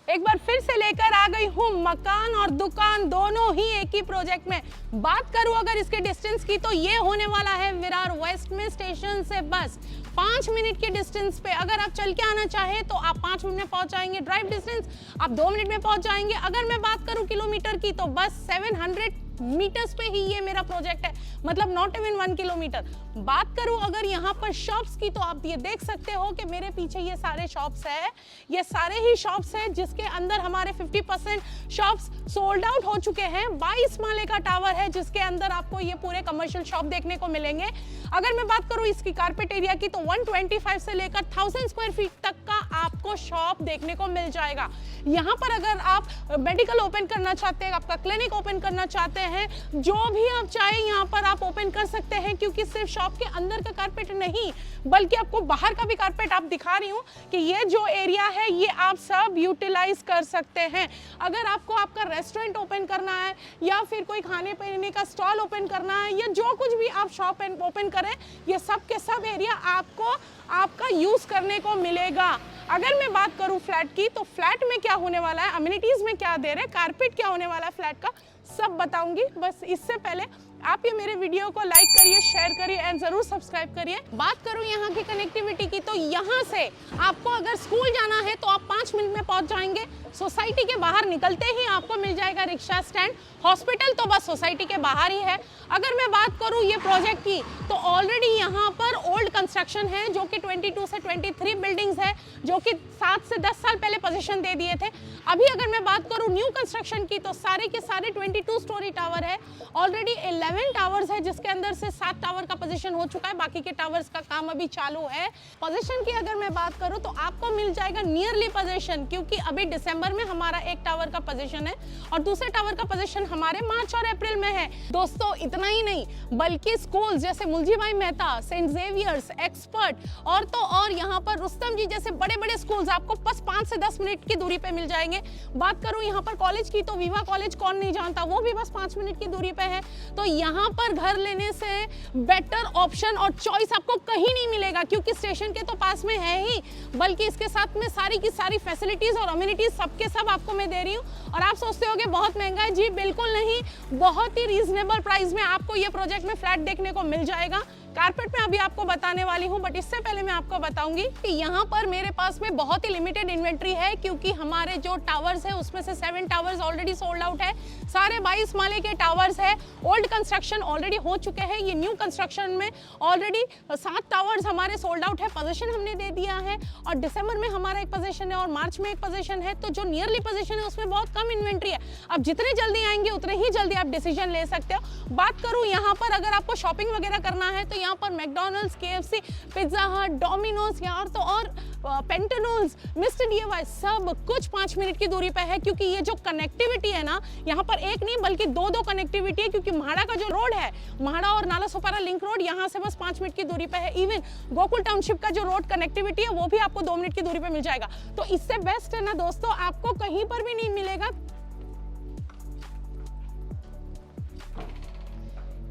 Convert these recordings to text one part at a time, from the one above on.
एक बार फिर से लेकर आ गई हूँ मकान और दुकान दोनों ही एक ही प्रोजेक्ट में। बात करूँ अगर इसके डिस्टेंस की तो ये होने वाला है विरार वेस्ट में स्टेशन से बस 5 मिनट के डिस्टेंस पे। अगर आप चल के आना चाहे तो आप 5 मिनट में पहुंच जाएंगे, ड्राइव डिस्टेंस आप 2 मिनट में पहुंच जाएंगे। अगर मैं बात करूं किलोमीटर की तो बस 700 मीटर्स पे ही ये मेरा प्रोजेक्ट है, मतलब नॉट इवन 1 किलोमीटर। बात करूं अगर यहाँ पर शॉप्स की तो आप ये देख सकते हो कि मेरे पीछे ये सारे शॉप्स है, ये सारे ही शॉप्स है जिसके अंदर हमारे 50% शॉप्स सोल्ड आउट हो चुके हैं। 22 माले का टावर है जिसके अंदर आपको ये पूरे कमर्शियल शॉप देखने को मिलेंगे। अगर मैं बात करूं इसकी कारपेट एरिया की तो 125 से लेकर 1000 स्क्वायर फीट तक का आपको शॉप देखने को मिल जाएगा। यहाँ पर अगर आप मेडिकल ओपन करना चाहते हैं, आपका क्लिनिक ओपन करना चाहते हैं, जो भी आप चाहे यहाँ पर आप ओपन कर सकते हैं, क्योंकि सिर्फ शॉप के अंदर का कारपेट नहीं बल्कि आपको बाहर का भी कारपेट आप दिखा रही हूँ कि ये जो एरिया है ये आप सब यूटिलाइज कर सकते हैं। अगर आपको आपका रेस्टोरेंट ओपन करना है या फिर कोई खाने पीने का स्टॉल ओपन करना है या जो कुछ भी आप शॉप ओपन करें, ये सब के सब एरिया आपको आपका यूज करने को मिलेगा। अगर मैं बात करूं फ्लैट की तो फ्लैट में क्या होने वाला है, अम्यूनिटीज में क्या दे रहे हैं, कारपेट क्या होने वाला है फ्लैट का, सब बताऊंगी। बस इससे पहले आप ये मेरे वीडियो को लाइक करिए, शेयर करिए एंड जरूर सब्सक्राइब करिए। बात करूं यहाँ की कनेक्टिविटी की तो यहाँ से आपको अगर स्कूल जाना है तो आप 5 मिनट में पहुंच जाएंगे। सोसाइटी के बाहर निकलते ही आपको मिल जाएगा रिक्शा स्टैंड। हॉस्पिटल तो बस सोसाइटी के बाहर ही है। अगर मैं बात करूं ये प्रोजेक्ट की तो ऑलरेडी यहाँ पर ओल्ड कंस्ट्रक्शन है जो कि 22 से 23 बिल्डिंग्स है जो कि 7 से 10 साल पहले पोजीशन दे दिए थे। अभी अगर मैं बात करूं न्यू कंस्ट्रक्शन की तो सारे के सारे 22 स्टोरी टावर है। ऑलरेडी 11 टावर्स है जिसके अंदर से 7 टावर का पोजीशन हो चुका है, बाकी के टावर्स का काम अभी चालू है। पोजीशन की अगर मैं बात करूं तो आपको मिल जाएगा नियरली पोजीशन, क्योंकि अभी दिसंबर में हमारा एक टावर का पोजीशन है और दूसरे टावर का पोजीशन हमारे मार्च और अप्रैल में है। दोस्तों इतना ही नहीं बल्कि स्कूल जैसे मुलजी भाई मेहता, सेंट जेवियर्स, एक्सपर्ट और तो और यहाँ पर रुस्तम जी जैसे बड़े बड़े स्कूल्स आपको बस 5 से 10 मिनट की दूरी पे मिल जाएंगे। बात करूं यहाँ पर कॉलेज की तो विवा कॉलेज कौन नहीं जानता, वो भी बस 5 मिनट की दूरी पे है। तो यहाँ पर घर लेने से बेटर ऑप्शन और चॉइस आपको कहीं नहीं मिलेगा, क्योंकि स्टेशन के तो पास में है ही बल्कि इसके साथ में सारी की सारी फैसिलिटीज और अम्यूनिटीज सबके सब आपको मैं दे रही हूँ। और आप सोचते होंगे बहुत महंगा है, जी बिल्कुल नहीं, बहुत ही रीजनेबल प्राइस में आपको ये प्रोजेक्ट में फ्लैट देखने को मिल जाएगा। कारपेट में अभी आपको बताने वाली हूं, बट इससे पहले मैं आपको बताऊंगी कि यहाँ पर मेरे पास में बहुत ही लिमिटेड इन्वेंट्री है, क्योंकि हमारे जो टावर्स है उसमें से 7 टावर्स ऑलरेडी सोल्ड आउट है। सारे 22 माले के टावर्स है। ओल्ड कंस्ट्रक्शन ऑलरेडी हो चुके हैं, ये न्यू कंस्ट्रक्शन में ऑलरेडी 7 टावर्स हमारे सोल्ड आउट है। पोजीशन हमने दे दिया है और दिसंबर में हमारा एक पोजीशन है और मार्च में एक पोजीशन है। तो जो नियरली पोजीशन है उसमें बहुत कम इन्वेंट्री है। अब जितने जल्दी आएंगे उतने ही जल्दी आप डिसीजन ले सकते हो। बात करूं यहाँ पर अगर आपको शॉपिंग वगैरह करना है तो यहाँ पर मैकडॉनल्ड्स, KFC, पिज्जा हट, डोमिनोज यार तो और पेंटानूल्स, मिस्टर DIY सब कुछ 5 मिनट की दूरी पे है। क्योंकि ये जो कनेक्टिविटी है ना, यहाँ पर एक नहीं बल्कि दो कनेक्टिविटी है, क्योंकि म्हाड़ा का जो रोड है, म्हाड़ा और नाला सोपारा लिंक रोड, यहाँ से बस 5 मिनट की दूरी पे है। इवन गोकुल टाउनशिप का जो रोड कनेक्टिविटी है वो भी आपको 2 मिनट की दूरी पे मिल जाएगा। तो इससे बेस्ट है ना दोस्तों, आपको कहीं पर भी नहीं मिलेगा।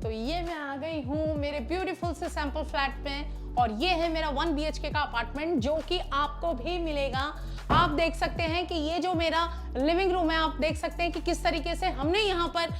तो ये मैं आ गई हूँ मेरे ब्यूटीफुल से सैंपल फ्लैट में और ये है मेरा 1 BHK का अपार्टमेंट जो कि आपको भी मिलेगा। आप देख सकते हैं कि ये जो मेरा लिविंग रूम है, आप देख सकते हैं कि किस तरीके से हमने यहाँ पर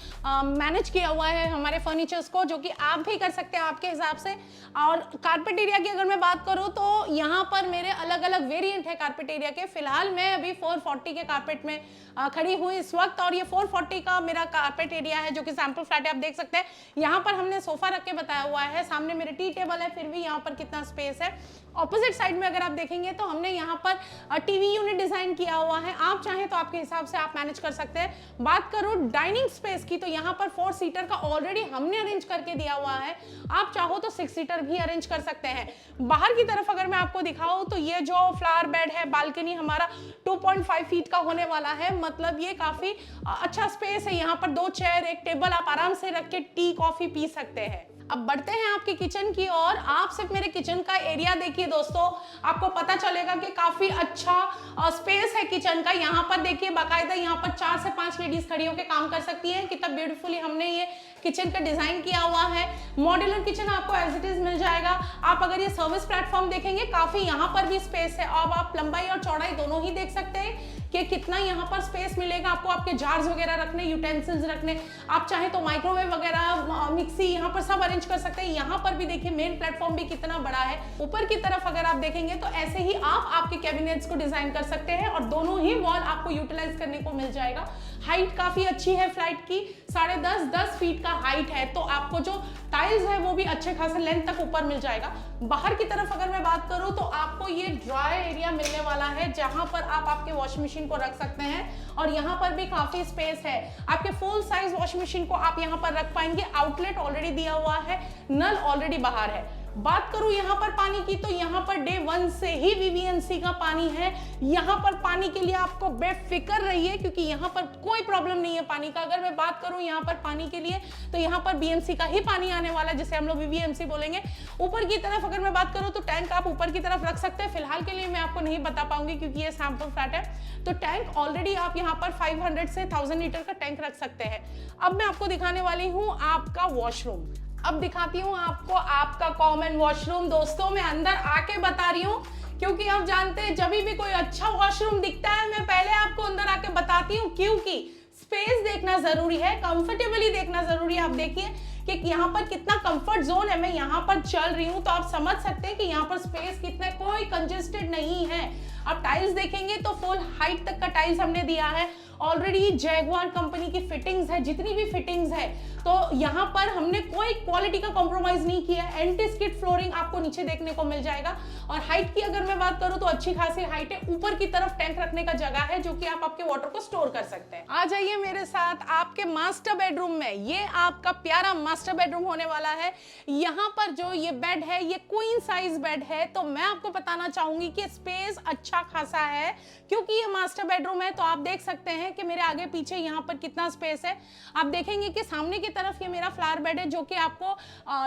मैनेज किया हुआ है हमारे फर्नीचर्स को, जो कि आप भी कर सकते हैं आपके हिसाब से। और कारपेट एरिया की अगर मैं बात करूँ तो यहाँ पर मेरे अलग अलग वेरिएंट है कारपेट एरिया के। फिलहाल मैं अभी 440 के कारपेट में खड़ी हुई इस वक्त, और ये 440 का मेरा कारपेट एरिया है जो कि सैंपल फ्लैट है। आप देख सकते हैं यहाँ पर हमने सोफा रख के बताया हुआ है, सामने मेरे टी टेबल है, फिर भी यहाँ पर कितना स्पेस है। ऑपोजिट साइड में अगर आप देखेंगे तो हमने यहाँ पर टीवी यूनिट डिजाइन किया हुआ है। आप चाहें तो आपके हिसाब से आप मैनेज कर सकते हैं। बात करूं डाइनिंग स्पेस की तो यहाँ पर 4 सीटर का ऑलरेडी हमने अरेंज करके दिया हुआ है। आप चाहो तो 6 सीटर भी अरेंज कर सकते हैं। बाहर की तरफ अगर मैं आपको दिखाऊं तो ये जो फ्लावर बेड है, बालकनी हमारा 2.5 फीट का होने वाला है, मतलब ये काफी अच्छा स्पेस है। यहाँ पर 2 चेयर, एक टेबल, आप आराम से रख के टी कॉफी पी सकते हैं। अब बढ़ते हैं आपके किचन की ओर। आप सिर्फ मेरे किचन का एरिया देखिए दोस्तों, आपको पता चलेगा कि काफी अच्छा स्पेस है किचन का। यहाँ पर देखिए बाकायदा यहाँ पर 4 से 5 लेडीज खड़ी होकर काम कर सकती हैं। कितना ब्यूटीफुली हमने ये किचन का डिजाइन किया हुआ है। मॉड्यूलर किचन आपको एज इट इज मिल जाएगा। आप अगर ये सर्विस प्लेटफॉर्म देखेंगे, काफी यहाँ पर भी स्पेस है। अब आप लंबाई और चौड़ाई दोनों ही देख सकते हैं। कि कितना यहाँ पर स्पेस मिलेगा आपको आपके जार्स वगैरह रखने, यूटेंसिल्स रखने, आप चाहे तो माइक्रोवेव वगैरह, मिक्सी यहाँ पर सब अरेंज कर सकते हैं। यहाँ पर भी देखिए मेन प्लेटफॉर्म भी कितना बड़ा है। ऊपर की तरफ अगर आप देखेंगे तो ऐसे ही आप आपके कैबिनेट्स को डिजाइन कर सकते हैं और दोनों ही वॉल आपको यूटिलाइज करने को मिल जाएगा। हाइट काफी अच्छी है फ्लाइट की, 10.5 फीट का हाइट है, तो आपको जो टाइल्स है वो भी अच्छे खासे लेंथ तक ऊपर मिल जाएगा। बाहर की तरफ अगर मैं बात करूं तो आपको ये ड्राई एरिया मिलने वाला है जहां पर आप आपके वॉशिंग मशीन को रख सकते हैं और यहाँ पर भी काफी स्पेस है। आपके फुल साइज वॉशिंग मशीन को आप यहाँ पर रख पाएंगे। आउटलेट ऑलरेडी दिया हुआ है, नल ऑलरेडी बाहर है। बात करूं यहाँ पर पानी की तो यहाँ पर डे 1 से ही VVMC का पानी है। यहाँ पर पानी के लिए आपको बेफिक्र रहिए क्योंकि यहाँ पर कोई प्रॉब्लम नहीं है पानी का। अगर मैं बात करूं यहाँ पर पानी के लिए तो यहाँ पर BMC का ही पानी आने वाला है, जिसे हम लोग VVMC बोलेंगे। ऊपर की तरफ अगर मैं बात करूं तो टैंक आप ऊपर की तरफ रख सकते हैं। फिलहाल के लिए मैं आपको नहीं बता पाऊंगी क्योंकि ये सैंपल फ्लैट है, तो टैंक ऑलरेडी आप यहाँ पर 500 से 1000 लीटर का टैंक रख सकते हैं। अब मैं आपको दिखाने वाली हूँ आपका वॉशरूम। अब दिखाती हूँ आपको आपका कॉमन वॉशरूम। दोस्तों मैं अंदर आके बता रही हूँ क्योंकि आप जानते हैं जब भी कोई अच्छा वॉशरूम दिखता है मैं पहले आपको अंदर आके बताती हूँ, क्योंकि स्पेस देखना जरूरी है, कंफर्टेबली देखना जरूरी है। आप देखिए कि यहाँ पर कितना कंफर्ट जोन है, मैं यहाँ पर चल रही हूँ तो आप समझ सकते हैं कि यहाँ पर स्पेस कितना, कोई कंजेस्टेड नहीं है। आप टाइल्स देखेंगे तो फुल हाइट तक का टाइल्स हमने दिया है। ऑलरेडी जैगुआर कंपनी की फिटिंग्स है, जितनी भी फिटिंग्स है तो यहाँ पर हमने कोई क्वालिटी का कॉम्प्रोमाइज नहीं किया। एंटी स्किड फ्लोरिंग आपको नीचे देखने को मिल जाएगा। और हाइट की अगर मैं बात करूँ तो अच्छी खासी हाइट है। ऊपर की तरफ टैंक रखने का जगह है जो कि आप आपके वाटर को स्टोर कर सकते हैं। आ जाइए मेरे साथ आपके मास्टर बेडरूम में। ये आपका प्यारा मास्टर बेडरूम होने वाला है। यहाँ पर जो ये बेड है ये क्वीन साइज बेड है, तो मैं आपको बताना चाहूंगी कि स्पेस अच्छा खासा है क्योंकि ये मास्टर बेडरूम है। तो आप देख सकते हैं कि मेरे आगे पीछे यहाँ पर कितना स्पेस है। आप देखेंगे कि सामने की तरफ ये मेरा फ्लावर बेड है जो कि आपको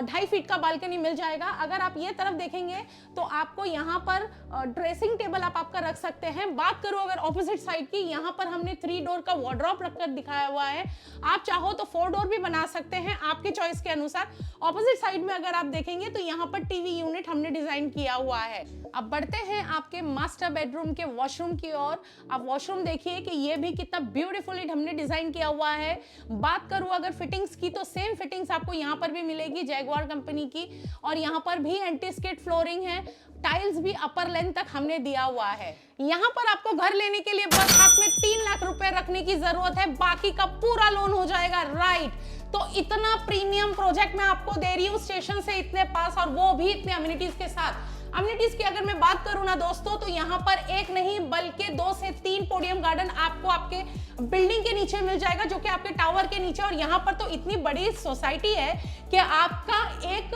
2.5 फीट का बालकनी मिल जाएगा। अगर आप ये तरफ देखेंगे तो आपको यहाँ पर ड्रेसिंग टेबल आप आपका रख सकते हैं। बात करूँ अगर ऑपोजिट साइड की, यहाँ पर हमने 3 डोर का वार्डरोब रखकर दिखाया हुआ है। आप चाहो तो 4 डोर भी बना सकते हैं आपके चॉइस के अनुसार। ऑपोजिट साइड में अगर आप देखेंगे तो यहाँ पर टीवी यूनिट हमने डिजाइन किया हुआ है। अब बढ़ते हैं आपके मास्टर बेडरूम के वॉशरूम की ओर। आप वॉशरूम देखिए कि ये भी कितना ब्यूटीफुली हमने डिजाइन किया हुआ है। बात करूं अगर फिटिंग्स की तो सेम फिटिंग्स आपको यहाँ पर भी मिलेगी जैगुआर कंपनी की, और यहाँ पर भी एंटी स्किड फ्लोरिंग है। टाइल्स भी अपर लेंथ तक हमने दिया हुआ है। यहाँ पर आपको घर लेने के लिए बस हाथ में 3 लाख रुपए रखने की जरूरत है, बाकी का पूरा लोन हो जाएगा। राइट, तो इतना प्रीमियम प्रोजेक्ट मैं आपको दे रही हूँ स्टेशन से इतने पास, और वो भी इतने अम्यूनिटीज के साथ। अम्यूनिटीज की अगर मैं बात करूं ना दोस्तों तो यहाँ पर एक नहीं बल्कि 2 से 3 पोडियम गार्डन आपको आपके बिल्डिंग के नीचे मिल जाएगा, जो कि आपके टावर के नीचे। और यहाँ पर तो इतनी बड़ी सोसाइटी है कि आपका एक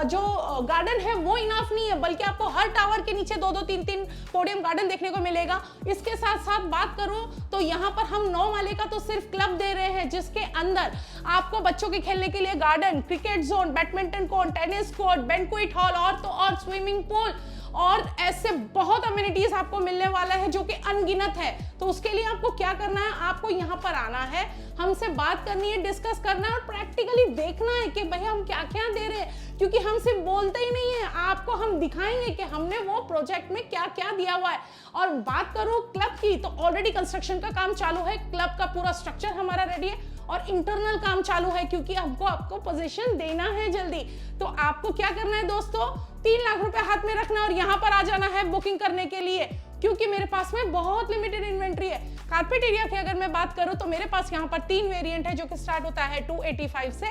जो गार्डन है वो इनफ नहीं है, बल्कि आपको हर टावर के नीचे 2-2, 3-3 पोडियम गार्डन देखने को मिलेगा। इसके साथ साथ बात करूं तो यहाँ पर हम 9 वाले का तो सिर्फ क्लब दे रहे हैं, जिसके अंदर आपको बच्चों के खेलने के लिए garden, cricket zone, badminton court, tennis court, banquet hall और तो और स्विमिंग पूल और ऐसे बहुत अम्यूनिटीज आपको मिलने वाला है जो कि अनगिनत है। तो उसके लिए आपको क्या करना है, आपको यहाँ पर आना है, हमसे बात करनी है, डिस्कस करना है और प्रैक्टिकली देखना है कि भैया हम क्या क्या दे रहे हैं, क्योंकि हम सिर्फ बोलते ही नहीं है, आपको हम दिखाएंगे कि हमने वो प्रोजेक्ट में क्या क्या दिया हुआ है। और बात करूं क्लब की तो ऑलरेडी कंस्ट्रक्शन का काम चालू है, क्लब का पूरा स्ट्रक्चर हमारा रेडी है और इंटरनल काम चालू है, क्योंकि हमको आपको पोजीशन देना है जल्दी। तो आपको क्या करना है दोस्तों, 3 लाख रुपए हाथ में रखना और यहाँ पर आ जाना है बुकिंग करने के लिए, क्योंकि मेरे पास में बहुत लिमिटेड इन्वेंट्री है। कारपेट एरिया की अगर मैं बात करूं तो मेरे पास यहाँ पर 3 वेरिएंट है जो कि स्टार्ट होता है 285 से,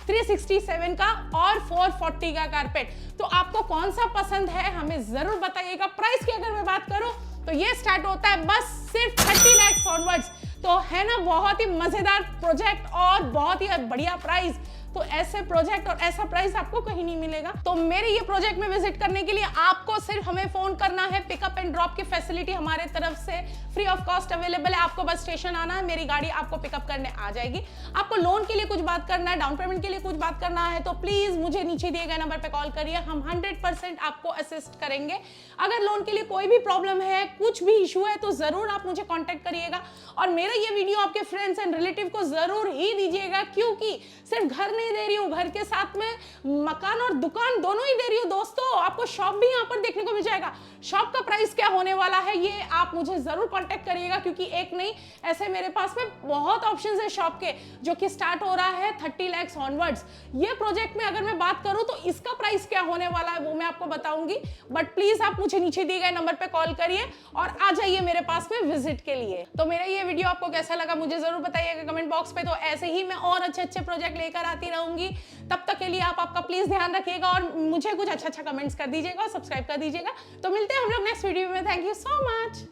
367 का और 440 का कारपेट। तो आपको कौन सा पसंद है हमें जरूर बताइएगा। प्राइस की अगर मैं बात करूं तो ये स्टार्ट होता है बस सिर्फ 30 लाख ऑनवर्ड्स। तो है ना बहुत ही मजेदार प्रोजेक्ट और बहुत ही बढ़िया प्राइस। तो ऐसे प्रोजेक्ट और ऐसा प्राइस आपको कहीं नहीं मिलेगा। तो मेरे ये प्रोजेक्ट में विजिट करने के लिए आपको सिर्फ हमें फोन करना है। पिकअप एंड ड्रॉप की फैसिलिटी हमारे तरफ से फ्री ऑफ कॉस्ट अवेलेबल है। आपको बस स्टेशन आना है, मेरी गाड़ी आपको पिकअप करने आ जाएगी। आपको लोन के लिए कुछ बात करना है, डाउन पेमेंट के लिए कुछ बात करना है तो प्लीज मुझे नीचे दिए गए नंबर पे कॉल करिए, हम 100% आपको असिस्ट करेंगे। अगर लोन के लिए कोई भी प्रॉब्लम है, कुछ भी इशू है तो जरूर आप मुझे कॉन्टेक्ट करिएगा। और मेरा ये वीडियो आपके फ्रेंड्स एंड रिलेटिव को जरूर ही दीजिएगा, क्योंकि सिर्फ घर नहीं दे रही हूँ, घर के साथ में मकान और दुकान दोनों ही दे रही हूँ दोस्तों। आपको शॉप भी यहाँ पर देखने को मिल जाएगा। शॉप का प्राइस क्या होने वाला है ये आप मुझे जरूर कांटेक्ट करिएगा, क्योंकि एक नहीं ऐसे मेरे पास में बहुत ऑप्शंस है शॉप के, जो कि स्टार्ट हो रहा है 30 लाख ऑनवर्ड्स। ये प्रोजेक्ट में अगर मैं बात करूं तो इसका प्राइस क्या होने वाला है वो मैं आपको बताऊंगी, बट प्लीज आप मुझे नीचे दिए गए नंबर पे कॉल करिए और आ जाइए मेरे पास में विजिट के लिए। तो मेरा ये वीडियो आपको कैसा लगा मुझे जरूर बताइएगा कमेंट बॉक्स पे। तो ऐसे ही मैं और अच्छे अच्छे प्रोजेक्ट लेकर आती रहूंगी। तब तक के लिए आप आपका प्लीज ध्यान रखिएगा और मुझे कुछ अच्छा अच्छा कमेंट्स कर दीजिएगा और सब्सक्राइब कर दीजिएगा। तो मिलते हैं हम लोग नेक्स्ट वीडियो में। Thank you so much.